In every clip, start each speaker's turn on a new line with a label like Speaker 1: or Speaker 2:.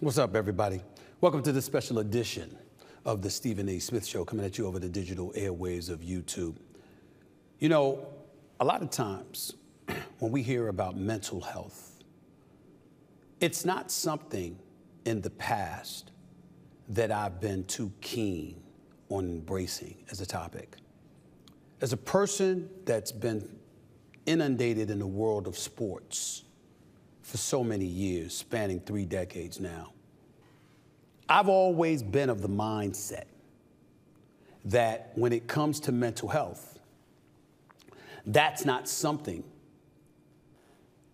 Speaker 1: What's up, everybody? Welcome to this special edition of the Stephen A. Smith Show, coming at you over the digital airwaves of YouTube. You know, a lot of times when we hear about mental health, it's not something in the past that I've been too keen on embracing as a topic. As a person that's been inundated in the world of sports for so many years, spanning 3 decades now, I've always been of the mindset that when it comes to mental health, that's not something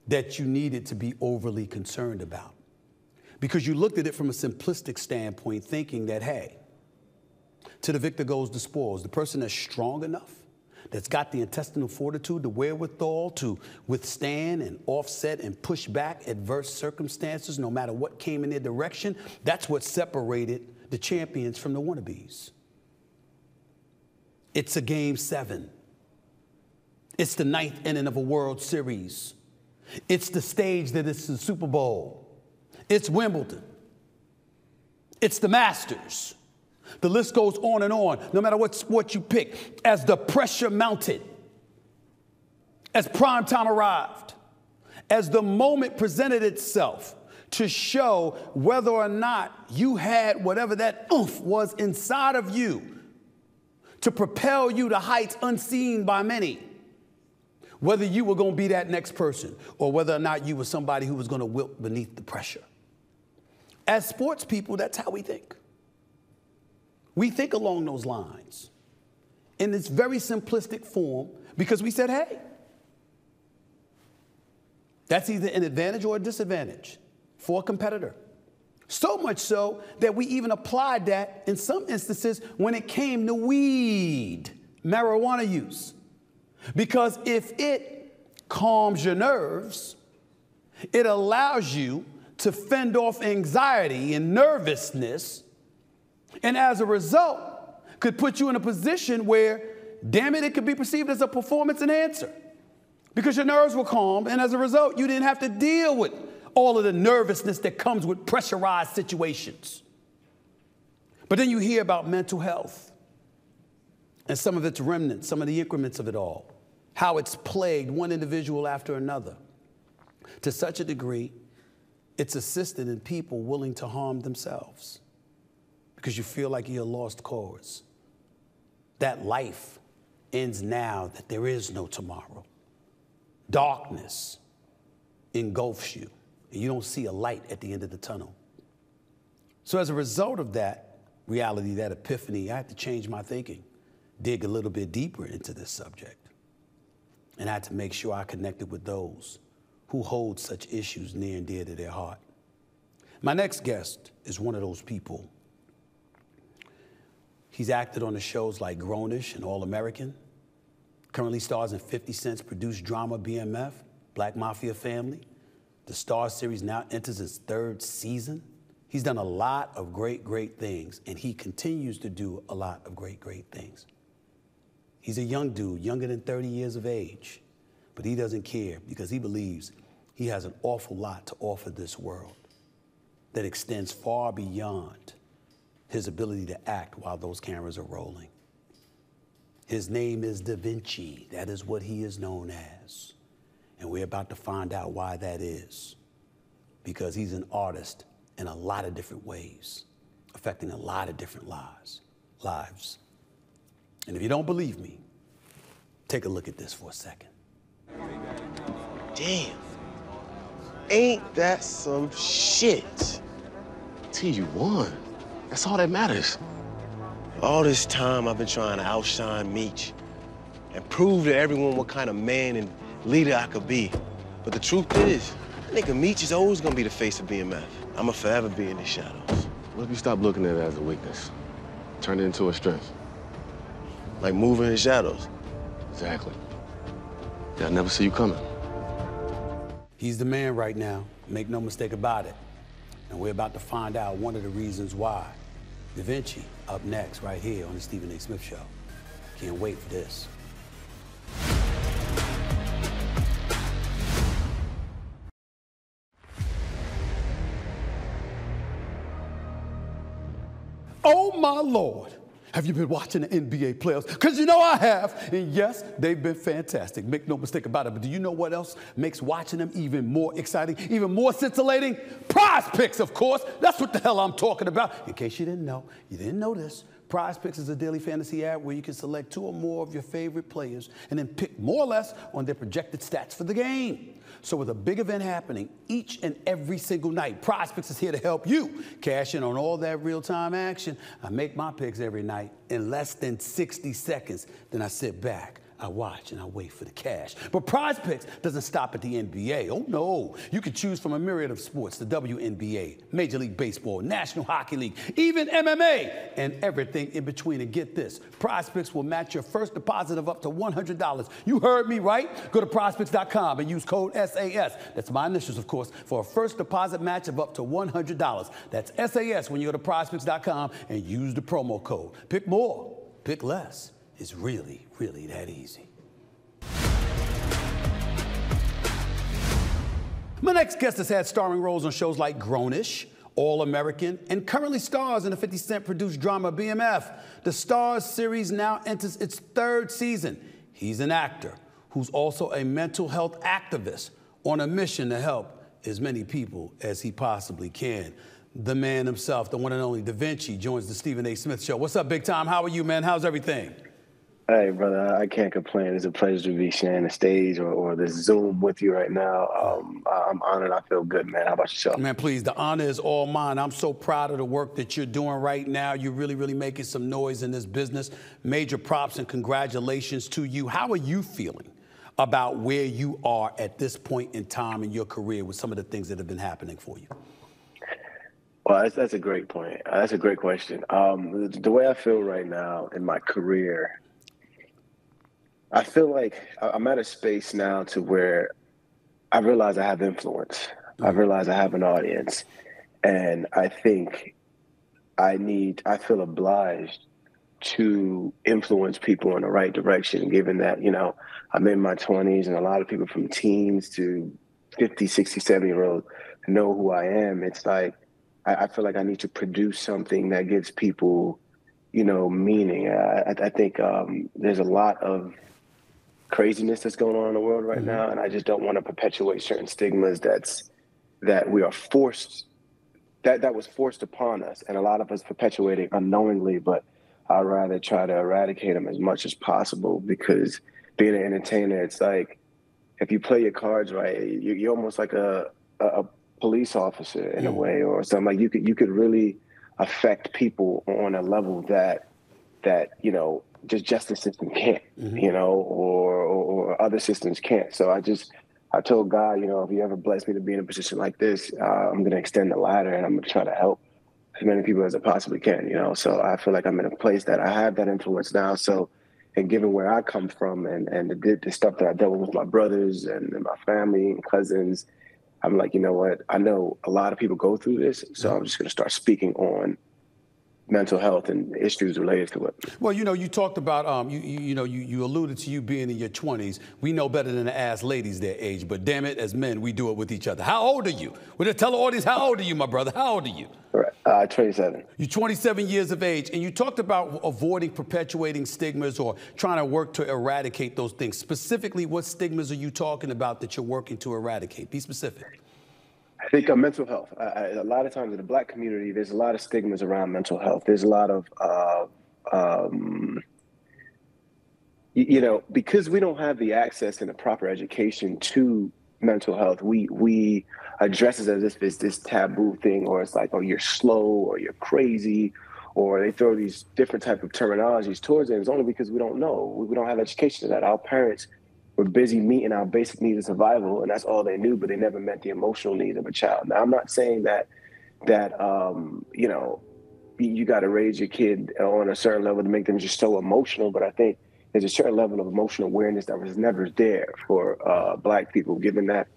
Speaker 1: that you needed to be overly concerned about. Because you looked at it from a simplistic standpoint, thinking that, hey, to the victor goes the spoils. The person that's strong enough, that's got the intestinal fortitude, the wherewithal to withstand and offset and push back adverse circumstances, no matter what came in their direction, that's what separated the champions from the wannabes. It's a Game 7. It's the 9th inning of a World Series. It's the stage that is the Super Bowl. It's Wimbledon. It's the Masters. The list goes on and on, no matter what sport you pick. As the pressure mounted, as prime time arrived, as the moment presented itself to show whether or not you had whatever that oomph was inside of you to propel you to heights unseen by many, whether you were going to be that next person or whether or not you were somebody who was going to wilt beneath the pressure. As sports people, that's how we think. We think along those lines in this very simplistic form because we said, hey, that's either an advantage or a disadvantage for a competitor. So much so that we even applied that in some instances when it came to weed, marijuana use. Because if it calms your nerves, it allows you to fend off anxiety and nervousness, and as a result, could put you in a position where, damn it could be perceived as a performance enhancer because your nerves were calm, and as a result, you didn't have to deal with all of the nervousness that comes with pressurized situations. But then you hear about mental health and some of its remnants, some of the increments of it all, how it's plagued one individual after another. To such a degree, it's assisted in people willing to harm themselves because you feel like you're a lost cause. That life ends now, that there is no tomorrow. Darkness engulfs you, and you don't see a light at the end of the tunnel. So as a result of that reality, that epiphany, I had to change my thinking, dig a little bit deeper into this subject. And I had to make sure I connected with those who hold such issues near and dear to their heart. My next guest is one of those people. He's acted on the shows like Grownish and All American, currently stars in 50 Cent's produced drama BMF, Black Mafia Family. The Star series now enters its 3rd season. He's done a lot of great, great things, and he continues to do a lot of great, great things. He's a young dude, younger than 30 years of age, but he doesn't care because he believes he has an awful lot to offer this world that extends far beyond his ability to act while those cameras are rolling. His name is Da Vinci. That is what he is known as. And we're about to find out why that is. Because he's an artist in a lot of different ways, affecting a lot of different lives. And if you don't believe me, take a look at this for a second.
Speaker 2: Damn. Ain't that some shit?
Speaker 3: T, you won. That's all that matters.
Speaker 2: All this time I've been trying to outshine Meech and prove to everyone what kind of man and leader I could be. But the truth is, nigga, Meech is always gonna be the face of BMF. I'ma forever be in the shadows.
Speaker 3: What if you stop looking at it as a weakness? Turn it into a strength.
Speaker 2: Like moving in the shadows.
Speaker 3: Exactly. They'll never see you coming.
Speaker 1: He's the man right now, make no mistake about it. And we're about to find out one of the reasons why. Da Vinci, up next, right here on the Stephen A. Smith Show. Can't wait for this. Oh, my Lord. Have you been watching the NBA playoffs? Because you know I have. And yes, they've been fantastic. Make no mistake about it. But do you know what else makes watching them even more exciting, even more scintillating? Prize Picks, of course. That's what the hell I'm talking about. In case you didn't know this. Prize Picks is a daily fantasy app where you can select 2 or more of your favorite players and then pick more or less on their projected stats for the game. So with a big event happening each and every single night, Prize Picks is here to help you cash in on all that real-time action. I make my picks every night in less than 60 seconds. Then I sit back, I watch, and I wait for the cash. But Prize Picks doesn't stop at the NBA. Oh, no. You can choose from a myriad of sports, the WNBA, Major League Baseball, National Hockey League, even MMA, and everything in between. And get this, Prize Picks will match your first deposit of up to $100. You heard me right. Go to prizepicks.com and use code SAS. That's my initials, of course, for a first deposit match of up to $100. That's SAS when you go to prizepicks.com and use the promo code. Pick more, pick less. It's really, really that easy. My next guest has had starring roles on shows like Grownish, All American, and currently stars in the 50 Cent produced drama BMF. The Stars series now enters its 3rd season. He's an actor who's also a mental health activist on a mission to help as many people as he possibly can. The man himself, the one and only Da Vinci, joins the Stephen A. Smith Show. What's up, big time? How are you, man? How's everything?
Speaker 4: Hey, brother, I can't complain. It's a pleasure to be sharing the stage or this Zoom with you right now. I'm honored. I feel good, man. How about yourself?
Speaker 1: Man, please, the honor is all mine. I'm so proud of the work that you're doing right now. You're really, really making some noise in this business. Major props and congratulations to you. How are you feeling about where you are at this point in time in your career with some of the things that have been happening for you?
Speaker 4: Well, that's a great point. That's a great question. The way I feel right now in my career, I feel like I'm at a space now to where I realize I have influence. I realize I have an audience. And I think I feel obliged to influence people in the right direction, given that, you know, I'm in my 20s and a lot of people from teens to 50, 60, 70-year-olds know who I am. It's like, I feel like I need to produce something that gives people, you know, meaning. I think there's a lot of craziness that's going on in the world right now, and I just don't want to perpetuate certain stigmas that we are forced, that was forced upon us, and a lot of us perpetuating unknowingly, but I'd rather try to eradicate them as much as possible, because being an entertainer, it's like, if you play your cards right, you're almost like a police officer in a way, or something. Like you could really affect people on a level that you know, just justice system can't, you know, or other systems can't. So I told God, you know, if you ever bless me to be in a position like this, I'm going to extend the ladder and I'm going to try to help as many people as I possibly can, you know. So I feel like I'm in a place that I have that influence now. So, and given where I come from and the stuff that I dealt with my brothers and my family and cousins, I'm like, you know what? I know a lot of people go through this, so I'm just going to start speaking on mental health and issues related to it. Well,
Speaker 1: you know, you talked about, you alluded to you being in your 20s. We know better than to ask ladies their age, but damn it, as men, we do it with each other. How old are you? Would you tell the audience, how old are you, my brother? How old are you?
Speaker 4: Right. 27.
Speaker 1: You're 27 years of age, and you talked about avoiding perpetuating stigmas or trying to work to eradicate those things. Specifically, what stigmas are you talking about that you're working to eradicate? Be specific.
Speaker 4: I think mental health. A lot of times in the Black community, there's a lot of stigmas around mental health. There's a lot of, you know, because we don't have the access and the proper education to mental health, we address it as if it's this taboo thing, or it's like, oh, you're slow, or you're crazy, or they throw these different type of terminologies towards it. It's only because we don't know. We don't have education to that. Our parents were busy meeting our basic needs of survival, and that's all they knew, but they never met the emotional needs of a child. Now, I'm not saying that you know, you got to raise your kid on a certain level to make them just so emotional, but I think there's a certain level of emotional awareness that was never there for Black people, given that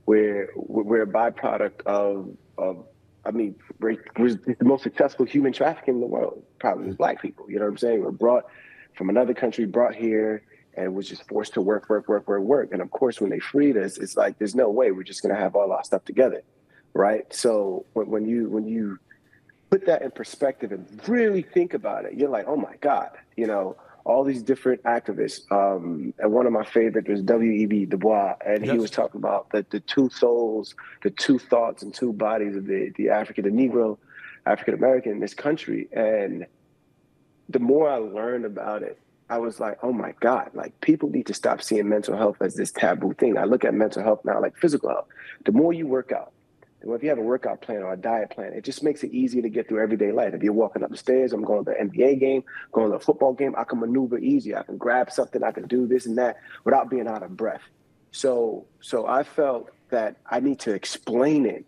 Speaker 4: we're a byproduct of I mean, we're the most successful human trafficking in the world, probably is Black people. You know what I'm saying? We're brought from another country, brought here, and was just forced to work. And of course, when they freed us, it's like, there's no way we're just going to have all our stuff together, right? So when you put that in perspective and really think about it, you're like, oh my God, all these different activists. And one of my favorites was W.E.B. Du Bois, and he was talking about the two souls, the two thoughts and two bodies of the Negro, African American in this country. And the more I learned about it, I was like, oh my God, like people need to stop seeing mental health as this taboo thing. I look at mental health now like physical health. The more you work out, if you have a workout plan or a diet plan, it just makes it easier to get through everyday life. If you're walking up the stairs, I'm going to the NBA game, going to a football game, I can maneuver easier. I can grab something, I can do this and that without being out of breath. So I felt that I need to explain it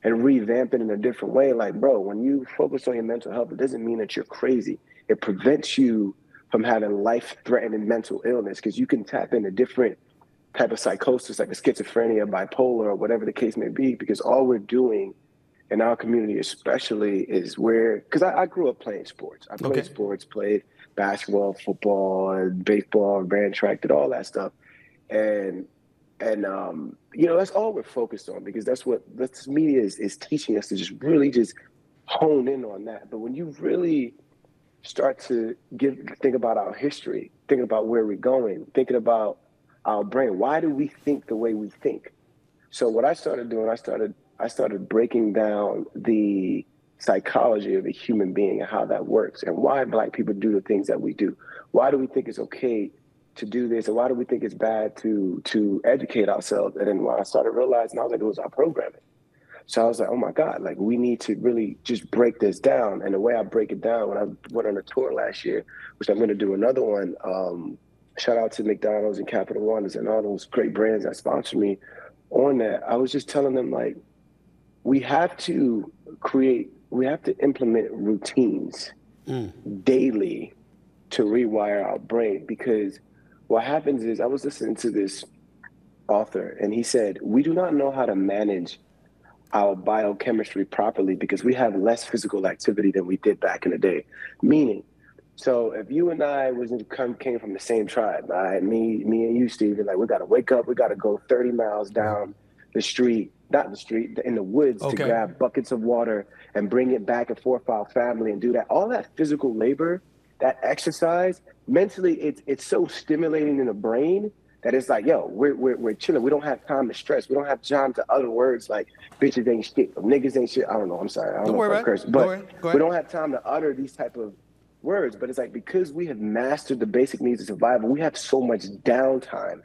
Speaker 4: and revamp it in a different way. Like, bro, when you focus on your mental health, it doesn't mean that you're crazy. It prevents you from having life-threatening mental illness because you can tap into different type of psychosis like a schizophrenia, bipolar, or whatever the case may be, because all we're doing in our community especially is because I grew up playing sports. I played sports, played basketball, football, baseball, ran track, did all that stuff. And that's all we're focused on because that's what this media is teaching us to just really just hone in on that. But when you really start to think about our history, thinking about where we're going, thinking about our brain. Why do we think the way we think? So what I started doing, I started breaking down the psychology of the human being and how that works and why Black people do the things that we do. Why do we think it's okay to do this? And why do we think it's bad to educate ourselves? And then when I started realizing, I was like, it was our programming. So I was like, oh my God, like we need to really just break this down. And the way I break it down, when I went on a tour last year, which I'm going to do another one, shout out to McDonald's and Capital One and all those great brands that sponsor me on that. I was just telling them, like, we have to implement routines daily to rewire our brain. Because what happens is, I was listening to this author and he said, we do not know how to manage our biochemistry properly because we have less physical activity than we did back in the day. Meaning, so if you and I came from the same tribe, me and you, Steve, like we got to wake up, we got to go 30 miles down the street, in the woods to grab buckets of water and bring it back and forth for our family and do that. All that physical labor, that exercise, mentally, it's so stimulating in the brain that it's like, yo, we're chilling. We don't have time to stress. We don't have time to utter words like bitches ain't shit, or niggas ain't shit. I don't know. I'm sorry. I don't know if I curse, but we don't have time to utter these type of words. But it's like, because we have mastered the basic needs of survival, we have so much downtime.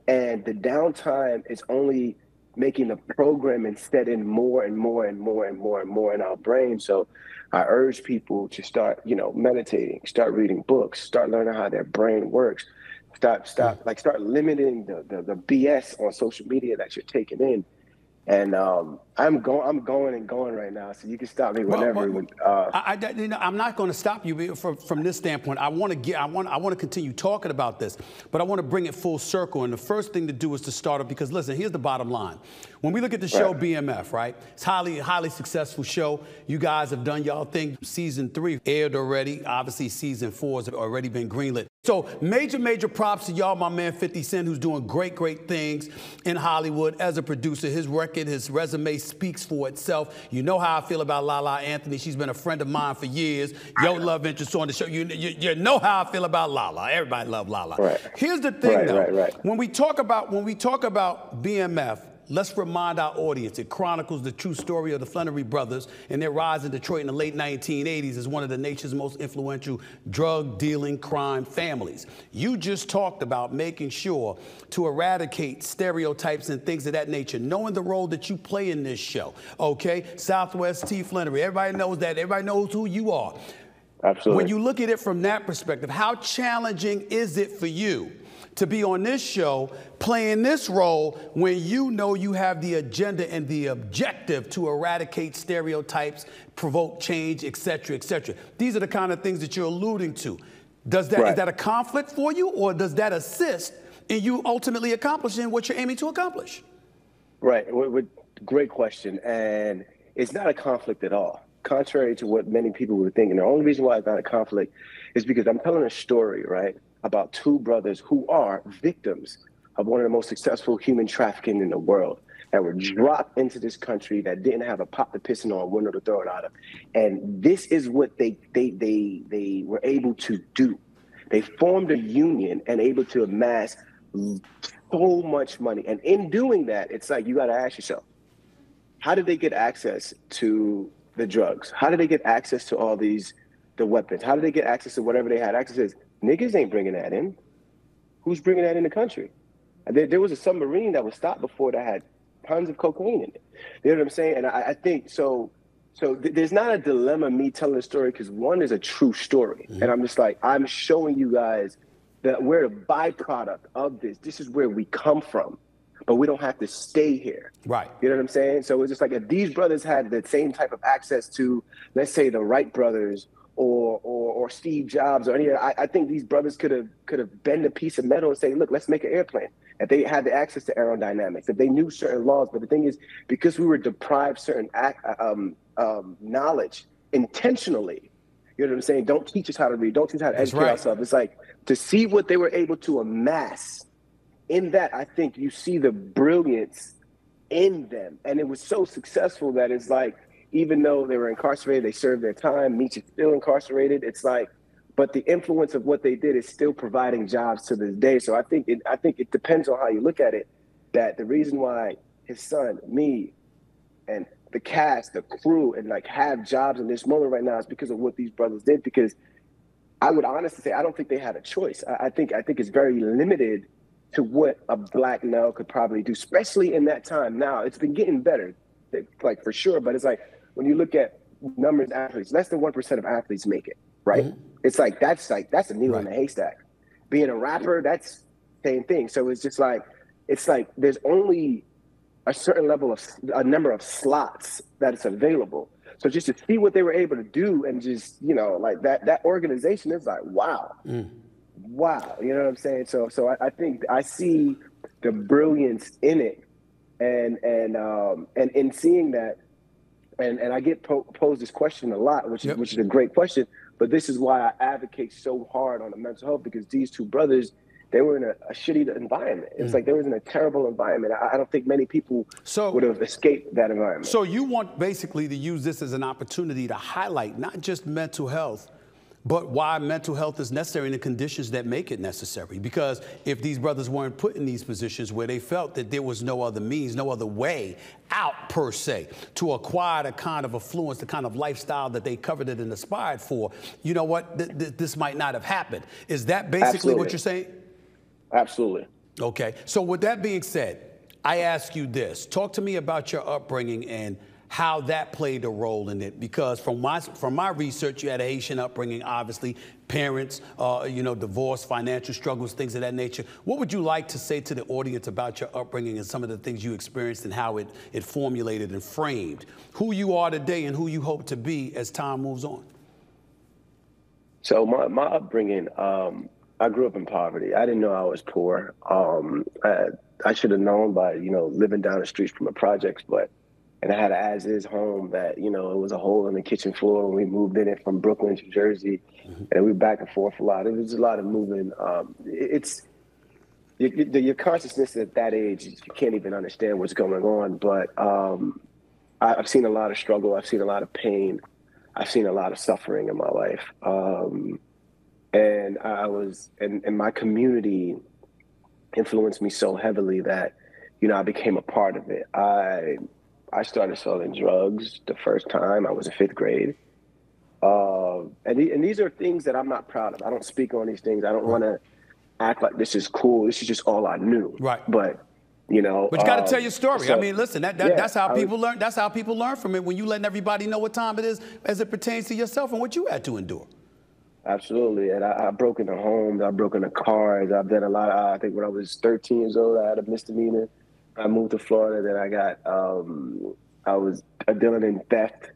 Speaker 4: And the downtime is only making the programming set in more and more and more and more and more in our brain. So I urge people to start, meditating, start reading books, start learning how their brain works. Start limiting the BS on social media that you're taking in. And I'm going right now, so you can stop me whenever.
Speaker 1: I'm not going to stop you from this standpoint. I want to continue talking about this, but I want to bring it full circle. And the first thing to do is to start off, because listen, here's the bottom line. When we look at the show BMF, right? It's highly successful show. You guys have done y'all thing. Season 3 aired already. Obviously, season 4 has already been greenlit. So major props to y'all, my man 50 Cent, who's doing great things in Hollywood as a producer. His record, his resume speaks for itself. You know how I feel about Lala Anthony. She's been a friend of mine for years. Your love interest on the show. You know how I feel about Lala. Everybody love Lala.
Speaker 4: Right.
Speaker 1: Here's the thing, though.
Speaker 4: Right.
Speaker 1: When we talk about BMF, let's remind our audience, it chronicles the true story of the Fundy Brothers and their rise in Detroit in the late 1980s as one of the nation's most influential drug-dealing crime families. You just talked about making sure to eradicate stereotypes and things of that nature, knowing the role that you play in this show, okay? Southwest T. Flannery, everybody knows that. Everybody knows who you are.
Speaker 4: Absolutely.
Speaker 1: When you look at it from that perspective, how challenging is it for you to be on this show playing this role when you know you have the agenda and the objective to eradicate stereotypes, provoke change, et cetera, et cetera? These are the kind of things that you're alluding to. Is that a conflict for you, or does that assist in you ultimately accomplishing what you're aiming to accomplish?
Speaker 4: Right. Great question. And it's not a conflict at all. Contrary to what many people were thinking, the only reason why it's not a conflict is because I'm telling a story, right, about two brothers who are victims of one of the most successful human trafficking in the world. and were dropped into this country that didn't have a pot to piss in or a window to throw it out of. And this is what they were able to do. They formed a union and able to amass so much money. And in doing that, it's like, you got to ask yourself, how did they get access to the drugs? How did they get access to all the weapons? How did they get access to whatever they had access to? Niggas ain't bringing that in. Who's bringing that in the country? There was a submarine that was stopped before that had tons of cocaine in it. You know what I'm saying? And I think so there's not a dilemma me telling the story, because one is a true story. Mm-hmm. And I'm just like, I'm showing you guys that we're a byproduct of this. This is where we come from, but we don't have to stay here.
Speaker 1: Right.
Speaker 4: You know what I'm saying? So it's just like, if these brothers had the same type of access to, let's say, the Wright brothers or Steve Jobs or any, I think these brothers could have bent a piece of metal and say, look, let's make an airplane. If they had the access to aerodynamics, if they knew certain laws. But the thing is, because we were deprived certain knowledge intentionally, you know what I'm saying? Don't teach us how to read. Don't teach us how to educate ourselves. It's like, to see what they were able to amass in that, I think you see the brilliance in them. And it was so successful that it's like, even though they were incarcerated, they served their time. Meech is still incarcerated. It's like, but the influence of what they did is still providing jobs to this day. So I think it depends on how you look at it, that the reason why his son, me, and the cast, the crew, and like have jobs in this moment right now is because of what these brothers did. Because I would honestly say, I don't think they had a choice. I think it's very limited to what a black male could probably do, especially in that time. Now it's been getting better, like for sure. But it's like, when you look at numbers of athletes, less than 1% of athletes make it, right? Mm-hmm. It's like, that's a needle in a haystack. Being a rapper, that's the same thing. So it's just like, there's only a number of slots that is available. So just to see what they were able to do, and just, like that organization is like, wow. Wow. You know what I'm saying? So I think I see the brilliance in it, and in seeing that, and I get posed this question a lot, which is a great question. But this is why I advocate so hard on the mental health, because these two brothers, they were in a shitty environment. It was like they were in a terrible environment. I don't think many people would have escaped that environment.
Speaker 1: So you want basically to use this as an opportunity to highlight not just mental health, but why mental health is necessary in the conditions that make it necessary. Because if these brothers weren't put in these positions where they felt that there was no other means, no other way out per se, to acquire the kind of affluence, the kind of lifestyle that they coveted and aspired for, you know what, this might not have happened. Is that basically what you're saying?
Speaker 4: Absolutely.
Speaker 1: Okay. So with that being said, I ask you this. Talk to me about your upbringing and how that played a role in it, because from my research, you had a Haitian upbringing, obviously, parents, divorce, financial struggles, things of that nature. What would you like to say to the audience about your upbringing and some of the things you experienced and how it formulated and framed who you are today and who you hope to be as time moves on?
Speaker 4: So my upbringing, I grew up in poverty. I didn't know I was poor. I should have known by, living down the streets from the projects, and I had an as-is home that, it was a hole in the kitchen floor when we moved in it from Brooklyn to Jersey. Mm-hmm. And we were back and forth a lot. It was a lot of moving. It's your consciousness at that age, you can't even understand what's going on. But I've seen a lot of struggle. I've seen a lot of pain. I've seen a lot of suffering in my life. And and my community influenced me so heavily that, I became a part of it. I started selling drugs the first time. I was in 5th grade. And these are things that I'm not proud of. I don't speak on these things. I don't want to act like this is cool. This is just all I knew. Right. But,
Speaker 1: But you got to tell your story. So, I mean, listen, that's how people learn. That's how people learn from it, when you letting everybody know what time it is as it pertains to yourself and what you had to endure.
Speaker 4: Absolutely. And I broke into homes. I broke into cars. I've done a lot. I think when I was 13 years old, I had a misdemeanor. I moved to Florida, then I was dealing in theft,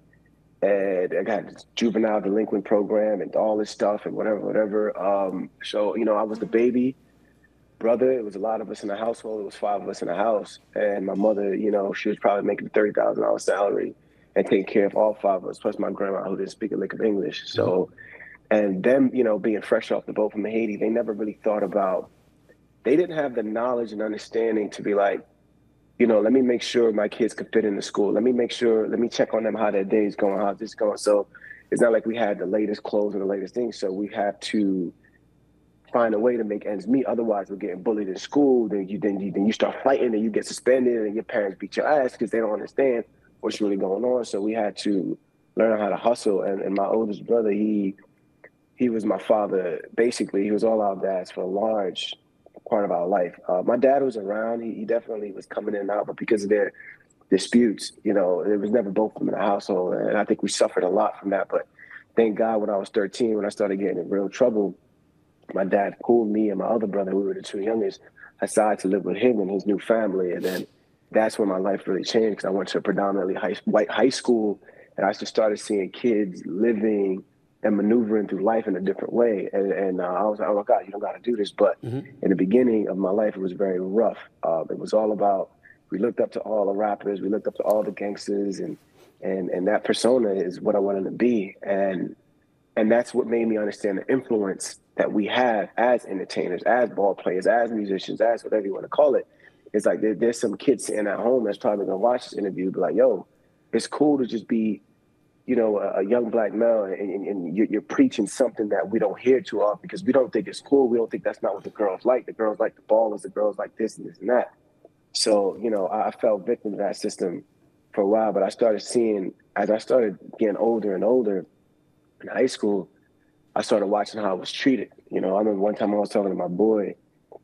Speaker 4: and I got this juvenile delinquent program and all this stuff and whatever. So, I was the baby brother. It was a lot of us in the household. It was 5 of us in the house. And my mother, she was probably making a $30,000 salary and taking care of all 5 of us, plus my grandma, who didn't speak a lick of English. So, and them, being fresh off the boat from Haiti, they never really thought about, they didn't have the knowledge and understanding to be like, let me make sure my kids can fit into school. Let me check on them, how their day's going, how this is going. So it's not like we had the latest clothes and the latest things. So we have to find a way to make ends meet. Otherwise, we're getting bullied in school. Then you start fighting, and you get suspended, and your parents beat your ass because they don't understand what's really going on. So we had to learn how to hustle. And my oldest brother, he was my father. Basically, he was all our dads for a large part of our life. My dad was around. He definitely was coming in and out, but because of their disputes, it was never both of them in the household. And I think we suffered a lot from that. But thank God when I was 13, when I started getting in real trouble, my dad pulled me and my other brother, we were the two youngest, aside to live with him and his new family. And then that's when my life really changed, because I went to a predominantly white high school, and I just started seeing kids living and maneuvering through life in a different way. And I was like, oh my God, you don't got to do this. But in the beginning of my life, it was very rough. It was all about, we looked up to all the rappers, we looked up to all the gangsters, and that persona is what I wanted to be. And that's what made me understand the influence that we have as entertainers, as ball players, as musicians, as whatever you want to call it. It's like there's some kid sitting at home that's probably going to watch this interview and be like, yo, it's cool to just be, a young black male, and you're preaching something that we don't hear too often because we don't think it's cool. We don't think that's not what the girls like. The girls like the ballers, the girls like this and this and that. So, I fell victim to that system for a while, but I started seeing, as I started getting older and older in high school, I started watching how I was treated. I remember one time I was talking to my boy,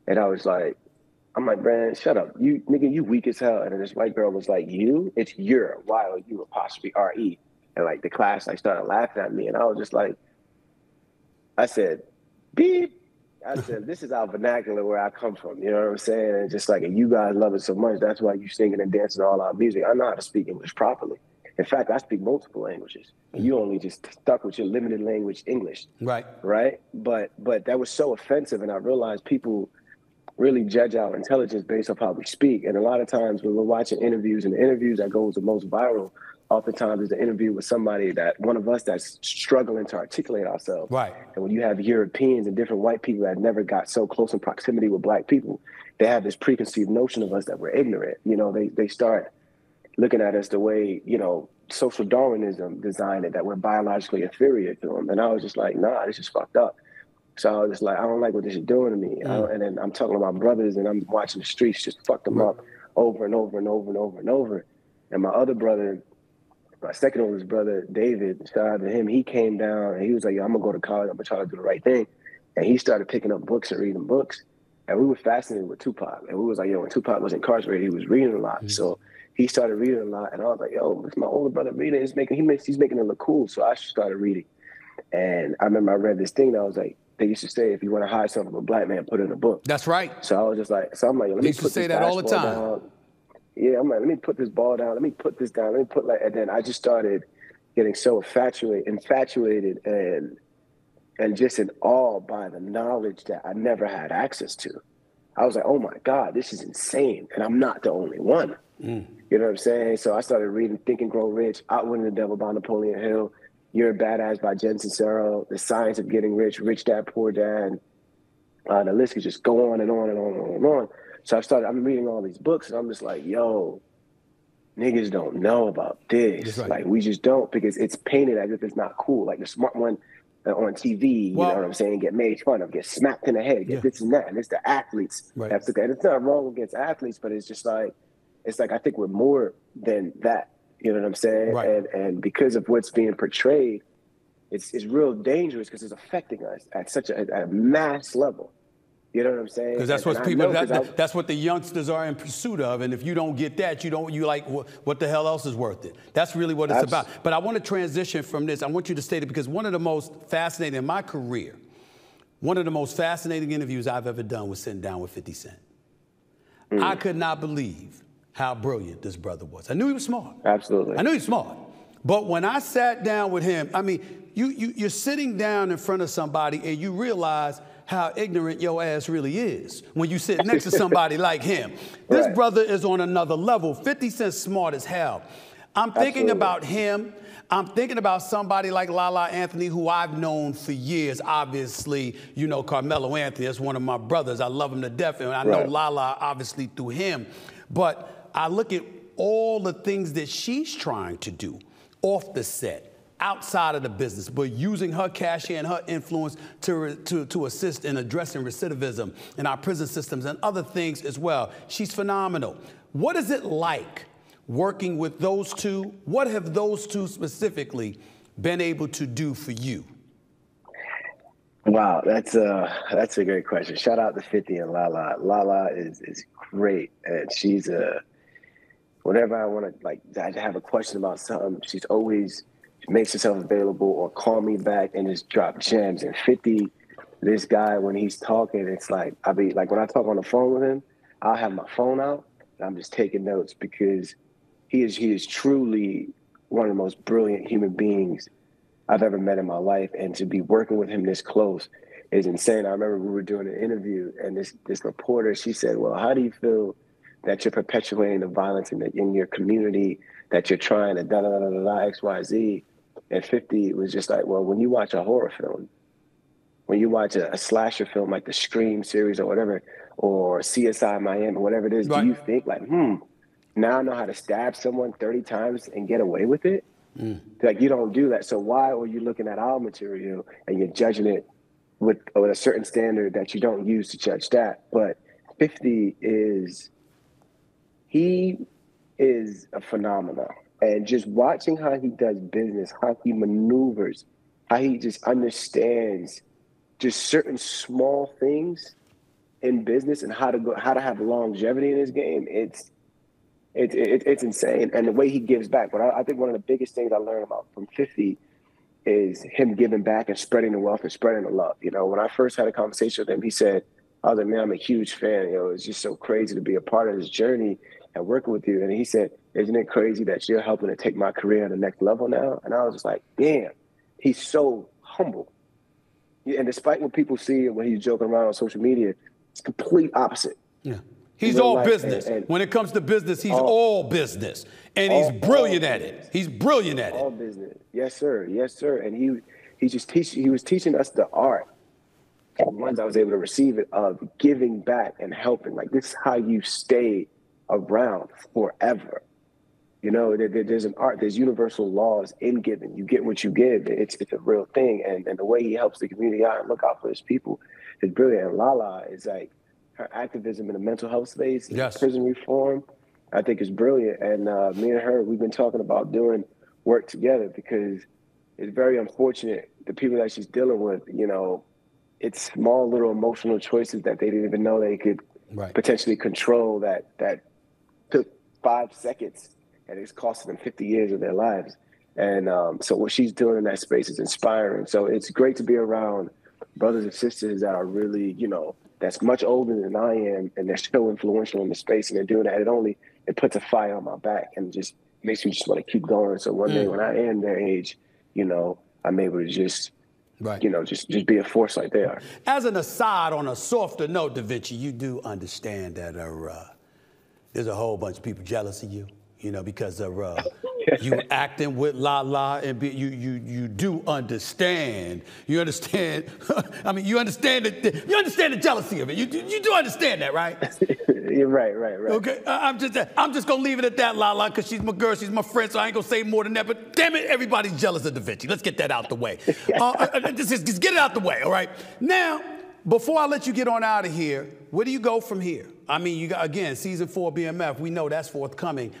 Speaker 4: and I'm like, man, shut up. You weak as hell. And then this white girl was like, it's your, Y-O-U apostrophe R-E. And like the class, started laughing at me. And I was just like, I said, beep. I said, this is our vernacular where I come from. You know what I'm saying? And just like, and you guys love it so much. That's why you singing and dancing all our music. I know how to speak English properly. In fact, I speak multiple languages. And you only just stuck with your limited language English. Right. Right? But that was so offensive. And I realized people really judge our intelligence based off how we speak. And a lot of times when we're watching interviews, and the interviews that goes the most viral, oftentimes is an interview with somebody one of us that's struggling to articulate ourselves. Right. And when you have Europeans and different white people that never got so close in proximity with black people, they have this preconceived notion of us that we're ignorant. They start looking at us the way, social Darwinism designed it, that we're biologically inferior to them. And I was just like, nah, this is fucked up. So I was just like, I don't like what this is doing to me. And then I'm talking to my brothers, and I'm watching the streets just fuck them up over and over and over and over and over. And my other brother, my second oldest brother, David, shout out to him, he came down and he was like, yo, I'm gonna go to college, I'm gonna try to do the right thing. And he started picking up books and reading books. And we were fascinated with Tupac. And we was like, yo, when Tupac was incarcerated, he was reading a lot. So he started reading a lot. And I was like, yo, it's my older brother reading. He's making it look cool. So I started reading. And I remember I read this thing that I was like, they used to say, if you want to hide something from a black man, put it in a book. That's right. So I was just like, I'm like, let me put this all the time. Down. Yeah, I'm like, let me put this ball down. Let me put this down. And then I just started getting so infatuated and just in awe by the knowledge that I never had access to. I was like, oh my God, this is insane. And I'm not the only one. You know what I'm saying? So I started reading Think and Grow Rich, Outwitting the Devil by Napoleon Hill, You're a Badass by Jen Sincero, The Science of Getting Rich, Rich Dad, Poor Dad. The list could just go on and on and on and on and on. So I'm reading all these books, and I'm just like, yo, niggas don't know about this. Right. Like, we just don't, because it's painted as if it's not cool. Like the smart one on TV, you know what I'm saying, get made fun of, get smacked in the head, get this and that. And it's the athletes. Right. And it's not wrong against athletes, but it's just like, I think we're more than that. You know what I'm saying? Right. And because of what's being portrayed, it's real dangerous because it's affecting us at such a mass level. You know what I'm saying? Because that's what people. That's what the youngsters are in pursuit of. And if you don't get that, you like, what the hell else is worth it? That's really what it's about. But I want to transition from this. I want you to state it, because one of the most fascinating in my career, one of the most fascinating interviews I've ever done was sitting down with 50 Cent. I could not believe how brilliant this brother was. I knew he was smart. Absolutely. I knew he was smart. But when I sat down with him, I mean, you're sitting down in front of somebody and you realize how ignorant your ass really is when you sit next to somebody like him. This brother is on another level. 50 Cent's smart as hell. I'm thinking about him. I'm thinking about somebody like Lala Anthony, who I've known for years. Obviously, you know Carmelo Anthony. That's one of my brothers. I love him to death. And I know Lala, obviously, through him. But
Speaker 1: I look at all the things that she's trying to do off the set, outside of the business, but using her cachet and her influence to assist in addressing recidivism in our prison systems and other things as well. She's phenomenal. What is it like working with those two? What have those two specifically been able to do for you?
Speaker 4: Wow, that's a great question. Shout out to 50 and Lala. Lala is great, and she's whenever I want to I have a question about something, she makes herself available or call me back and just drop gems. And 50, this guy, when he's talking, it's like when I talk on the phone with him, I'll have my phone out and I'm just taking notes because he is truly one of the most brilliant human beings I've ever met in my life. And to be working with him this close is insane. I remember we were doing an interview and this reporter, she said, well, how do you feel that you're perpetuating the violence in your community, that you're trying to X, Y, Z? And 50 was just like, well, when you watch a horror film, when you watch a slasher film like the Scream series or whatever, or CSI Miami, whatever it is, right, do you think now I know how to stab someone 30 times and get away with it? Like, you don't do that. So why are you looking at our material and you're judging it with a certain standard that you don't use to judge that? But 50 is a phenomenon. And just watching how he does business, how he maneuvers, how he just understands just certain small things in business and how to have longevity in his game, it's insane. And the way he gives back. But I think one of the biggest things I learned about from 50 is him giving back and spreading the wealth and spreading the love. You know, when I first had a conversation with him, he said, I was like, man, I'm a huge fan. You know, it's just so crazy to be a part of this journey and working with you. And he said, isn't it crazy that you're helping to take my career to the next level now? And I was just like, damn, he's so humble. And despite what people see when he's joking around on social media, it's complete opposite.
Speaker 1: Yeah. He's all business. And when it comes to business, he's all business. And he's brilliant at it. He's brilliant at it.
Speaker 4: All business. Yes, sir. Yes, sir. And he was teaching us the art. And once I was able to receive it, of giving back and helping. Like, this is how you stay around forever. You know, there's an art, there's universal laws in giving. You get what you give. It's a real thing. And the way he helps the community out and look out for his people is brilliant. And Lala is like, her activism in the mental health space,
Speaker 1: yes,
Speaker 4: prison reform, I think is brilliant. And me and her, we've been talking about doing work together because it's very unfortunate the people that she's dealing with, you know, it's small little emotional choices that they didn't even know they could potentially control that took 5 seconds and it's costing them 50 years of their lives. And so what she's doing in that space is inspiring. So it's great to be around brothers and sisters that are really, you know, that's much older than I am, and they're still influential in the space, and they're doing that. It puts a fire on my back and just makes me just want to keep going. So one day when I am their age, you know, I'm able to just, you know, just be a force like they are.
Speaker 1: As an aside, on a softer note, Da Vinci, you do understand that there's a whole bunch of people jealous of you, you know, because of you acting with Lala, and you do understand. You understand. I mean, you understand the jealousy of it. You do understand that, right?
Speaker 4: You're right.
Speaker 1: Okay, I'm just gonna leave it at that, Lala, because she's my girl, she's my friend, so I ain't gonna say more than that. But damn it, everybody's jealous of Da Vinci. Let's get that out the way. Just get it out the way, all right? Now, before I let you get on out of here, where do you go from here? I mean, you got, again, season 4 BMF. We know that's forthcoming.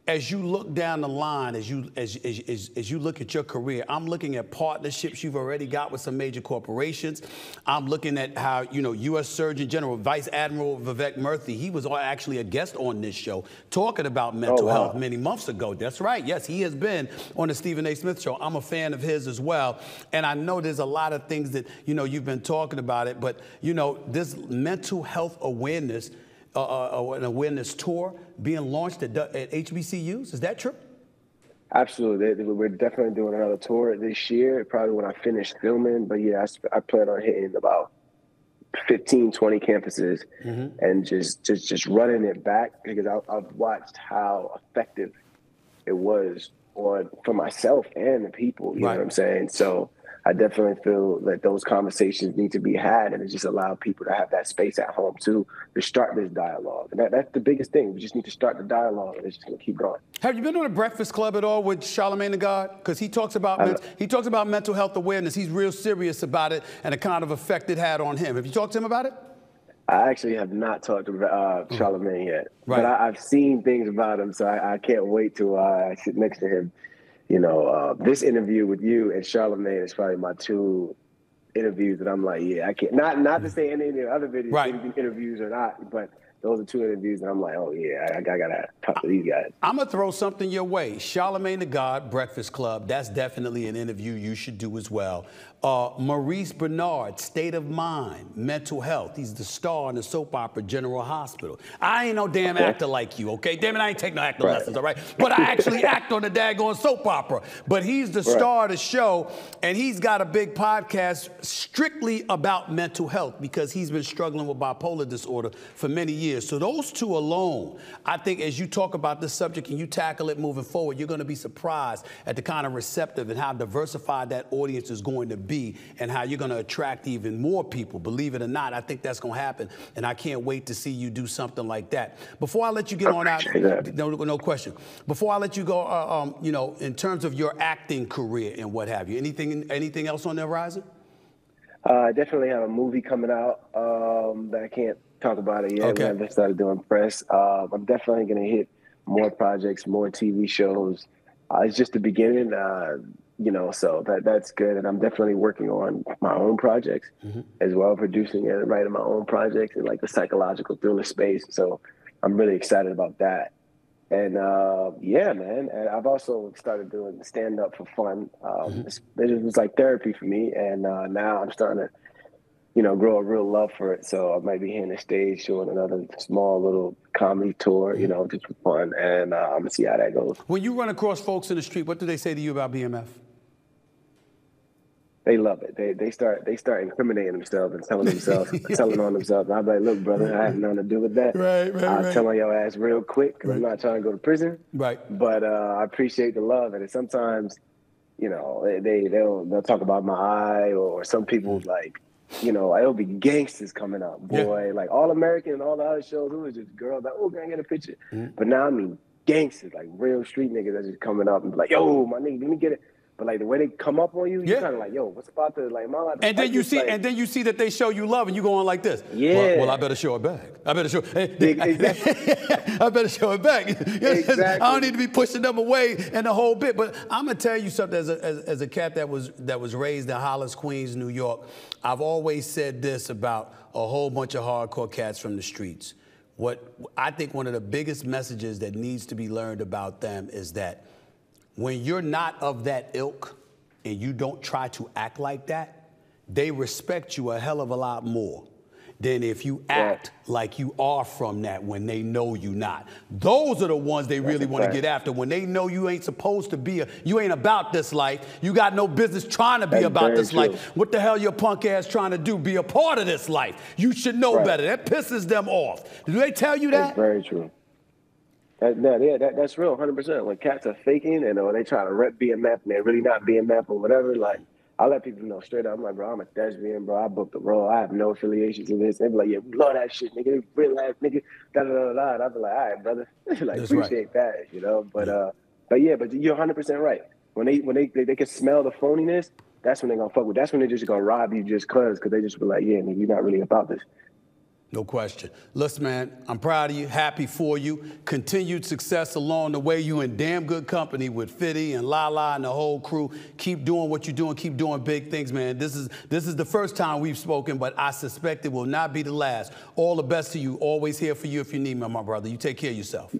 Speaker 1: As you look down the line, as you look at your career, I'm looking at partnerships you've already got with some major corporations. I'm looking at how, you know, U.S. Surgeon General, Vice Admiral Vivek Murthy, he was actually a guest on this show talking about mental health many months ago. That's right. Yes, he has been on the Stephen A. Smith Show. I'm a fan of his as well. And I know there's a lot of things that, you know, you've been talking about it, but, you know, this mental health awareness, an awareness tour being launched at HBCUs. Is that true?
Speaker 4: Absolutely. We're definitely doing another tour this year, probably when I finish filming. But yeah, I plan on hitting about 15, 20 campuses and just running it back, because I've watched how effective it was for myself and the people. You know what I'm saying? So I definitely feel that those conversations need to be had, and it just allow people to have that space at home too to start this dialogue. And that's the biggest thing. We just need to start the dialogue, and it's just gonna keep going.
Speaker 1: Have you been on a Breakfast Club at all with Charlamagne the God? Because he talks about mental health awareness. He's real serious about it and the kind of effect it had on him. Have you talked to him about it?
Speaker 4: I actually have not talked to Charlamagne yet,
Speaker 1: right.
Speaker 4: But I've seen things about him, so I can't wait to sit next to him. You know, this interview with you and Charlamagne is probably my two interviews that I'm like, yeah, I can't. Not to say any of the other videos,
Speaker 1: right.
Speaker 4: interviews or not, but those are two interviews that I'm like, oh yeah, I gotta talk to these guys.
Speaker 1: I'm gonna throw something your way. Charlamagne the God, Breakfast Club. That's definitely an interview you should do as well. Maurice Bernard, State of Mind, Mental Health. He's the star in the soap opera General Hospital. I ain't no damn actor like you, okay? Damn it, I ain't taking no acting lessons, all right? But I actually act on the daggone soap opera. But he's the star of the show, and he's got a big podcast strictly about mental health because he's been struggling with bipolar disorder for many years. So those two alone, I think as you talk about this subject and you tackle it moving forward, you're gonna be surprised at the kind of receptive and how diversified that audience is going to be and how you're going to attract even more people. Believe it or not, I think that's going to happen, and I can't wait to see you do something like that. Before I let you get on out, no question. Before I let you go, you know, in terms of your acting career and what have you, anything else on the horizon?
Speaker 4: I definitely have a movie coming out that I can't talk about it yet.
Speaker 1: Okay.
Speaker 4: We haven't started doing press. I'm definitely going to hit more projects, more TV shows. It's just the beginning. You know, so that's good. And I'm definitely working on my own projects as well, producing and writing my own projects in like the psychological thriller space. So I'm really excited about that. And yeah, man. And I've also started doing stand-up for fun. It was like therapy for me. And now I'm starting to, you know, grow a real love for it. So I might be hitting the stage, showing another small little comedy tour, you know, just for fun. And I'm gonna see how that goes.
Speaker 1: When you run across folks in the street, what do they say to you about BMF?
Speaker 4: They love it. They start incriminating themselves and telling on themselves. And I'm like, look, brother, I have nothing to do with that. I'll tell on your ass real quick because I'm not trying to go to prison. Right. But I appreciate the love, and sometimes, you know, they'll talk about my eye, or some people like, you know, it'll be gangsters coming up, boy, like All American and all the other shows. It was just girls like, oh, can I get a picture? But now I mean gangsters, like real street niggas that's just coming up and be like, yo, my nigga, let me get it. But like the way they come up on you, you're kind of like, yo, what's about to like, mom?
Speaker 1: And then you see, and then you see that they show you love, and you go on like this. Yeah. Well, I better show it back. I better show. Exactly. I better show it back. Exactly. I don't need to be pushing them away and the whole bit. But I'm gonna tell you something. As a cat that was raised in Hollis, Queens, New York, I've always said this about a whole bunch of hardcore cats from the streets. What I think one of the biggest messages that needs to be learned about them is that when you're not of that ilk and you don't try to act like that, they respect you a hell of a lot more than if you act like you are from that when they know you not. Those are the ones they really want to get after. When they know you ain't supposed to be, you ain't about this life. You got no business trying to be about this life. What the hell your punk ass trying to do? Be a part of this life. You should know better. That pisses them off. Do they tell you that?
Speaker 4: That's very true. That's real, 100%. When cats are faking and when they try to rep BMF and they're really not BMF or whatever, like, I let people know straight up. I'm like, bro, I'm a thespian, bro. I booked the role. I have no affiliations with this. They be like, yeah, we love that shit, nigga. Real ass nigga. Da-da-da-da. And I be like, all right, brother. Like, that's appreciate that, you know? But you're 100% right. When they can smell the phoniness, that's when they're gonna fuck with. That's when they're just gonna rob you just cause they just be like, yeah, nigga, you're not really about this.
Speaker 1: No question. Listen, man, I'm proud of you, happy for you. Continued success along the way. You in damn good company with Fitty and Lala and the whole crew. Keep doing what you're doing. Keep doing big things, man. This is the first time we've spoken, but I suspect it will not be the last. All the best to you. Always here for you if you need me, my brother. You take care of yourself.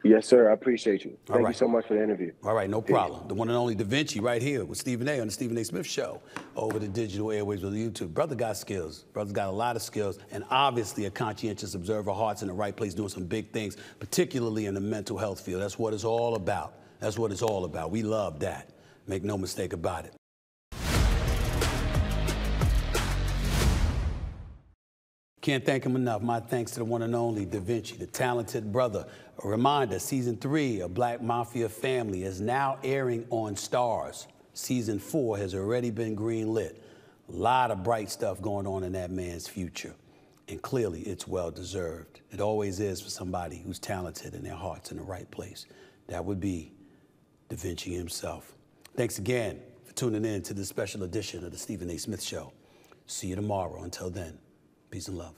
Speaker 4: Yes, sir. I appreciate you. Thank you so much for the interview.
Speaker 1: All right, no problem. The one and only Da Vinci right here with Stephen A. on the Stephen A. Smith Show over the digital airwaves with YouTube. Brother got skills. Brother's got a lot of skills and obviously a conscientious observer, heart's in the right place, doing some big things, particularly in the mental health field. That's what it's all about. That's what it's all about. We love that. Make no mistake about it. Can't thank him enough. My thanks to the one and only Da Vinci, the talented brother. A reminder, season 3 of Black Mafia Family is now airing on Stars. Season 4 has already been greenlit. A lot of bright stuff going on in that man's future. And clearly, it's well-deserved. It always is for somebody who's talented and their heart's in the right place. That would be Da Vinci himself. Thanks again for tuning in to this special edition of the Stephen A. Smith Show. See you tomorrow. Until then, peace and love.